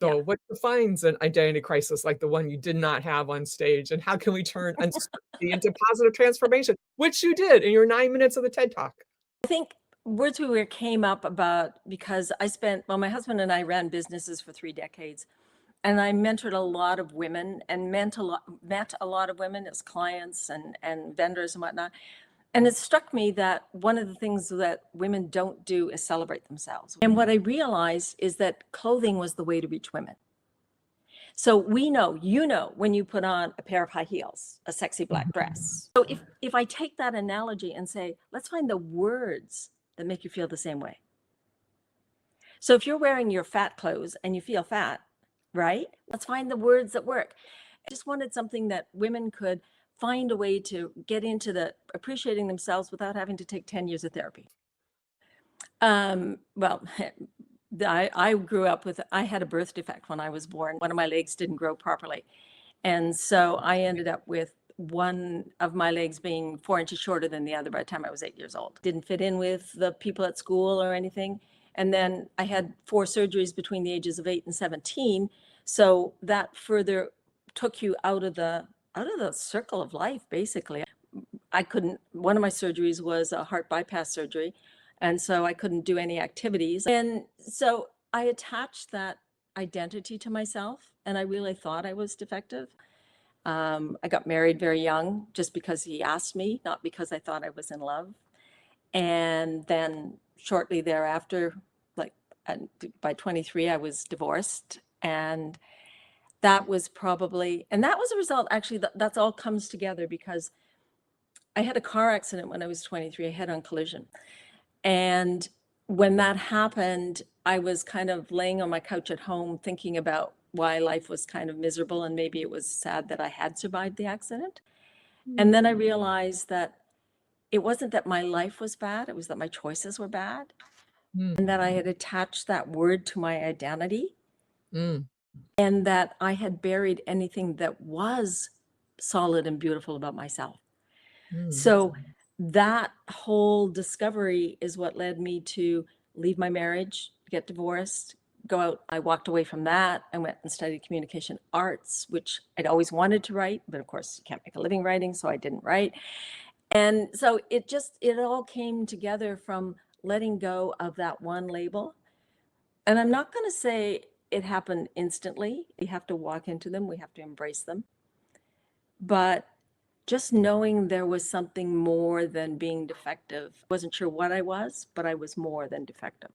Yeah. So what defines an identity crisis like the one you did not have on stage, and how can we turn uncertainty into positive transformation, which you did in your 9 minutes of the TED Talk? I think words we were came up about because my husband and I ran businesses for 3 decades, and I mentored a lot of women and met a lot of women as clients and vendors and whatnot. And it struck me that one of the things that women don't do is celebrate themselves. And what I realized is that clothing was the way to reach women. So we know, when you put on a pair of high heels, a sexy black Mhm. dress. So if I take that analogy and say, let's find the words that make you feel the same way. So if you're wearing your fat clothes and you feel fat, right? Let's find the words that work. I just wanted something that women could find a way to get into the appreciating themselves without having to take 10 years of therapy. Well, I grew up with, I had a birth defect when I was born. One of my legs didn't grow properly. And so I ended up with one of my legs being 4 inches shorter than the other by the time I was 8 years old. Didn't fit in with the people at school or anything. And then I had 4 surgeries between the ages of 8 and 17. So that further took you out of the circle of life, basically. I couldn't, one of my surgeries was a heart bypass surgery. And so I couldn't do any activities. And so I attached that identity to myself, and I really thought I was defective. I got married very young just because he asked me, not because I thought I was in love. And then shortly thereafter, like by 23, I was divorced. And that was probably, and that was a result, actually, that's all comes together because I had a car accident when I was 23, a head-on collision. And when that happened, I was kind of laying on my couch at home thinking about why life was kind of miserable and maybe it was sad that I had survived the accident. And then I realized that it wasn't that my life was bad, it was that my choices were bad Mm, and that I had attached that word to my identity mm, and that I had buried anything that was solid and beautiful about myself. mm. So that whole discovery is what led me to leave my marriage, get divorced, go out. I walked away from that and went and studied communication arts, which I'd always wanted to write, but of course you can't make a living writing, so I didn't write. And so it all came together from letting go of that one label. And I'm not going to say it happened instantly. We have to walk into them, we have to embrace them. But just knowing there was something more than being defective. I wasn't sure what I was, but I was more than defective.